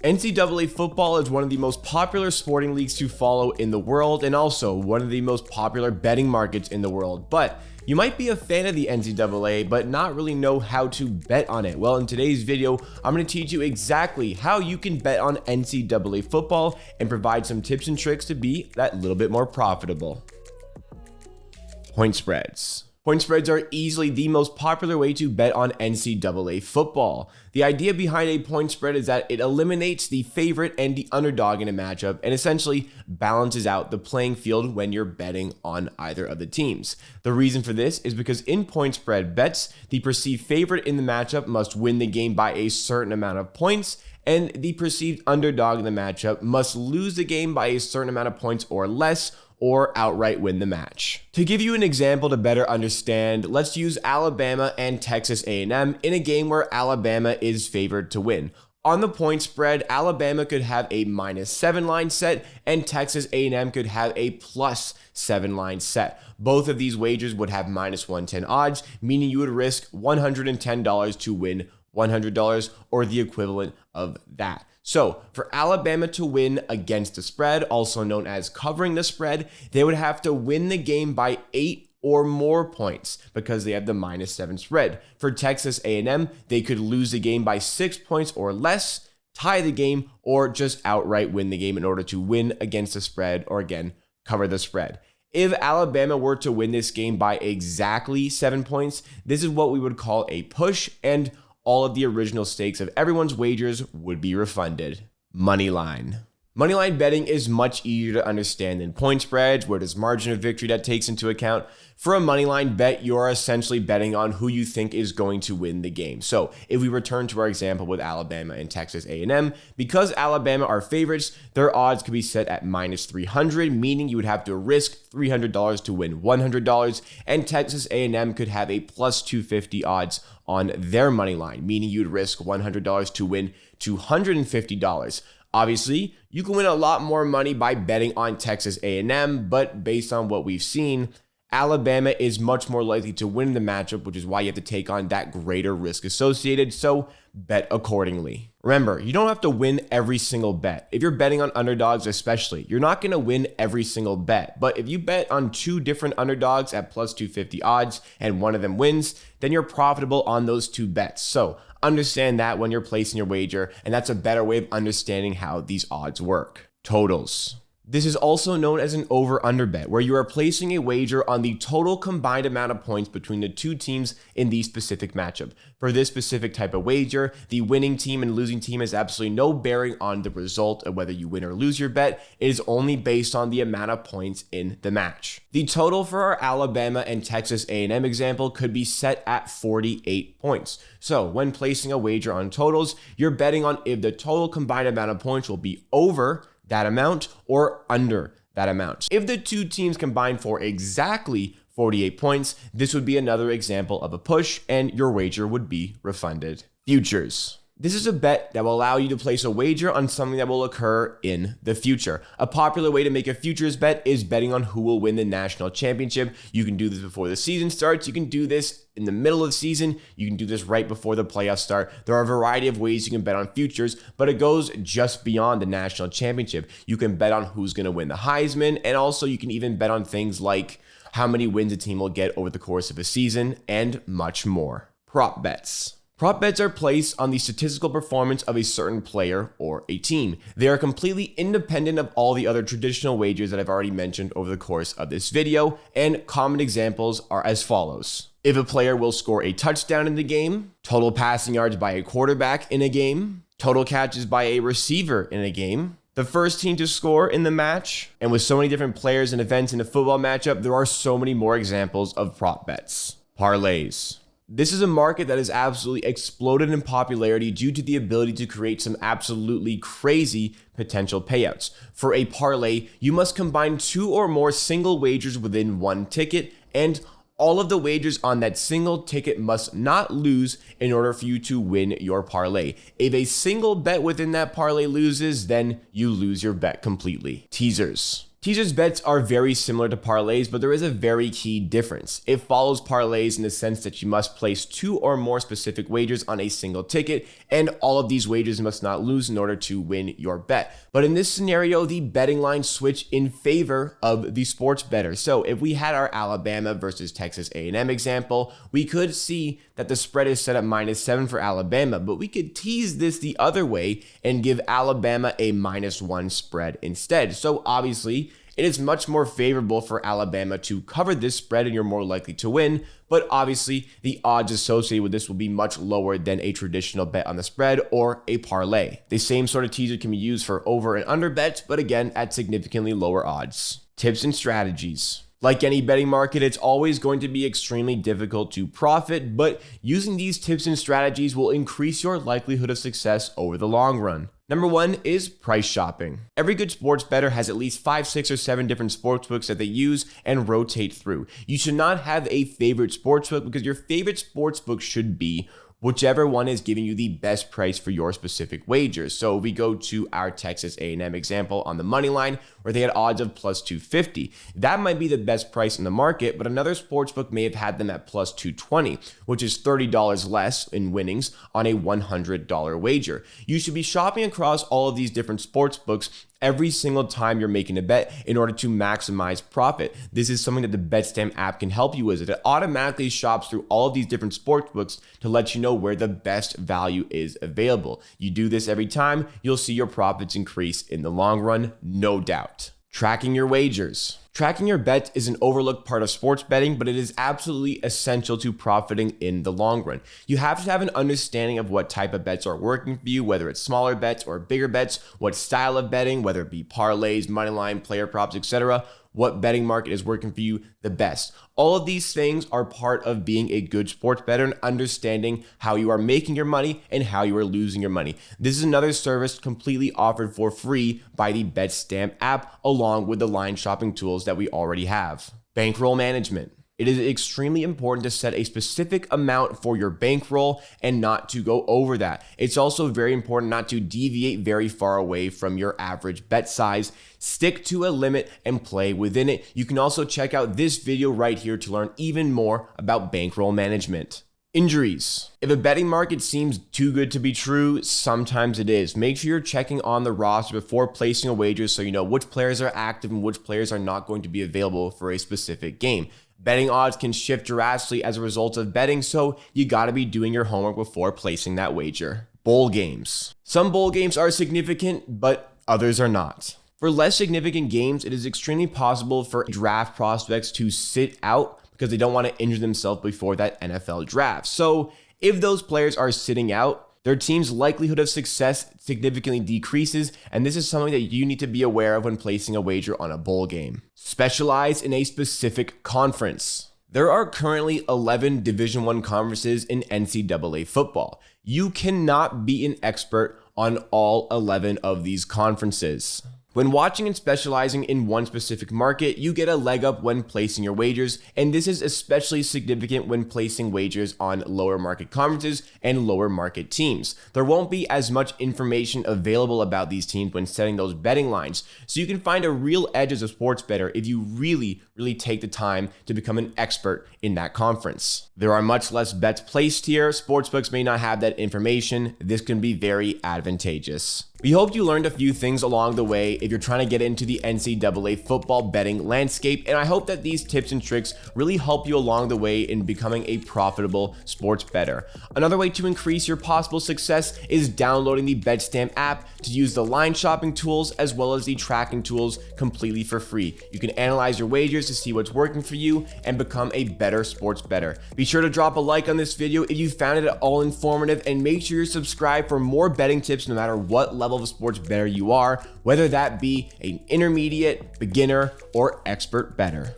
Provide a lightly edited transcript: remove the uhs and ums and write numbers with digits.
NCAA football is one of the most popular sporting leagues to follow in the world and also one of the most popular betting markets in the world. But you might be a fan of the NCAA but not really know how to bet on it. Well, in today's video, I'm going to teach you exactly how you can bet on NCAA football and provide some tips and tricks to be that little bit more profitable. Point spreads. Point spreads are easily the most popular way to bet on NCAA football. The idea behind a point spread is that it eliminates the favorite and the underdog in a matchup and essentially balances out the playing field when you're betting on either of the teams. The reason for this is because in point spread bets, the perceived favorite in the matchup must win the game by a certain amount of points, and the perceived underdog in the matchup must lose the game by a certain amount of points or less, or outright win the match. To give you an example to better understand, let's use Alabama and Texas A&M in a game where Alabama is favored to win. On the point spread, Alabama could have a -7 line set and Texas A&M could have a +7 line set. Both of these wagers would have -110 odds, meaning you would risk $110 to win $100 or the equivalent of that. So for Alabama to win against the spread, also known as covering the spread, they would have to win the game by 8 or more points because they have the -7 spread. For Texas A&M, they could lose the game by 6 points or less, tie the game, or just outright win the game in order to win against the spread or again, cover the spread. If Alabama were to win this game by exactly 7 points, this is what we would call a push, and all of the original stakes of everyone's wagers would be refunded. Moneyline. Moneyline betting is much easier to understand than point spreads, where there's margin of victory that takes into account. For a moneyline bet, you're essentially betting on who you think is going to win the game. So if we return to our example with Alabama and Texas A&M, because Alabama are favorites, their odds could be set at -300, meaning you would have to risk $300 to win $100, and Texas A&M could have a +250 odds on their money line, meaning you'd risk $100 to win $250. Obviously, you can win a lot more money by betting on Texas A&M, but based on what we've seen, Alabama is much more likely to win the matchup, which is why you have to take on that greater risk associated, so bet accordingly. Remember, you don't have to win every single bet. If you're betting on underdogs especially, you're not going to win every single bet. But if you bet on 2 different underdogs at +250 odds and one of them wins, then you're profitable on those 2 bets. So understand that when you're placing your wager, and that's a better way of understanding how these odds work. Totals. This is also known as an over-under bet, where you are placing a wager on the total combined amount of points between the 2 teams in the specific matchup. For this specific type of wager, the winning team and losing team has absolutely no bearing on the result of whether you win or lose your bet. It is only based on the amount of points in the match. The total for our Alabama and Texas A&M example could be set at 48 points. So when placing a wager on totals, you're betting on if the total combined amount of points will be over that amount or under that amount. If the 2 teams combine for exactly 48 points, this would be another example of a push and your wager would be refunded. Futures. This is a bet that will allow you to place a wager on something that will occur in the future. A popular way to make a futures bet is betting on who will win the national championship. You can do this before the season starts. You can do this in the middle of the season. You can do this right before the playoffs start. There are a variety of ways you can bet on futures, but it goes just beyond the national championship. You can bet on who's going to win the Heisman, and also you can even bet on things like how many wins a team will get over the course of a season, and much more. Prop bets. Prop bets are placed on the statistical performance of a certain player or a team. They are completely independent of all the other traditional wagers that I've already mentioned over the course of this video, and common examples are as follows. If a player will score a touchdown in the game, total passing yards by a quarterback in a game, total catches by a receiver in a game, the first team to score in the match, and with so many different players and events in a football matchup, there are so many more examples of prop bets. Parlays. This is a market that has absolutely exploded in popularity due to the ability to create some absolutely crazy potential payouts. For a parlay, you must combine 2 or more single wagers within one ticket, and all of the wagers on that single ticket must not lose in order for you to win your parlay. If a single bet within that parlay loses, then you lose your bet completely. Teasers. Teasers bets are very similar to parlays, but there is a very key difference. It follows parlays in the sense that you must place 2 or more specific wagers on a single ticket, and all of these wagers must not lose in order to win your bet. But in this scenario, the betting lines switch in favor of the sports bettor. So if we had our Alabama versus Texas A&M example, we could see that the spread is set at -7 for Alabama, but we could tease this the other way and give Alabama a -1 spread instead. So obviously, it is much more favorable for Alabama to cover this spread and you're more likely to win, but obviously the odds associated with this will be much lower than a traditional bet on the spread or a parlay. The same sort of teaser can be used for over and under bets, but again, at significantly lower odds. Tips and strategies. Like any betting market, it's always going to be extremely difficult to profit, but using these tips and strategies will increase your likelihood of success over the long run. Number 1 is price shopping. Every good sports bettor has at least 5, 6, or 7 different sportsbooks that they use and rotate through. You should not have a favorite sportsbook because your favorite sportsbook should be whichever one is giving you the best price for your specific wagers. So we go to our Texas A&M example on the money line where they had odds of +250. That might be the best price in the market, but another sportsbook may have had them at +220, which is $30 less in winnings on a $100 wager. You should be shopping across all of these different sportsbooks every single time you're making a bet in order to maximize profit. This is something that the Betstamp app can help you with. It automatically shops through all of these different sportsbooks to let you know where the best value is available. You do this every time, you'll see your profits increase in the long run, no doubt. Tracking your wagers. Tracking your bets is an overlooked part of sports betting, but it is absolutely essential to profiting in the long run. You have to have an understanding of what type of bets are working for you, whether it's smaller bets or bigger bets, what style of betting, whether it be parlays, moneyline, player props, etc., what betting market is working for you the best. All of these things are part of being a good sports bettor and understanding how you are making your money and how you are losing your money. This is another service completely offered for free by the Betstamp app, along with the line shopping tools that we already have. Bankroll management. It is extremely important to set a specific amount for your bankroll and not to go over that. It's also very important not to deviate very far away from your average bet size. Stick to a limit and play within it. You can also check out this video right here to learn even more about bankroll management. Injuries. If a betting market seems too good to be true, sometimes it is. Make sure you're checking on the roster before placing a wager so you know which players are active and which players are not going to be available for a specific game. Betting odds can shift drastically as a result of betting, so you gotta be doing your homework before placing that wager. Bowl games. Some bowl games are significant, but others are not. For less significant games, it is extremely possible for draft prospects to sit out because they don't want to injure themselves before that NFL draft. So if those players are sitting out, their team's likelihood of success significantly decreases, and this is something that you need to be aware of when placing a wager on a bowl game. Specialize in a specific conference. There are currently 11 Division I conferences in NCAA football. You cannot be an expert on all 11 of these conferences. When watching and specializing in one specific market, you get a leg up when placing your wagers, and this is especially significant when placing wagers on lower market conferences and lower market teams. There won't be as much information available about these teams when setting those betting lines, so you can find a real edge as a sports bettor if you really take the time to become an expert in that conference. There are much less bets placed here. Sportsbooks may not have that information. This can be very advantageous. We hope you learned a few things along the way if you're trying to get into the NCAA football betting landscape, and I hope that these tips and tricks really help you along the way in becoming a profitable sports bettor. Another way to increase your possible success is downloading the Betstamp app to use the line shopping tools as well as the tracking tools completely for free. You can analyze your wagers to see what's working for you and become a better sports bettor. Be sure to drop a like on this video if you found it at all informative, and make sure you're subscribed for more betting tips no matter what level of a sports bettor you are, whether that be an intermediate, beginner, or expert bettor.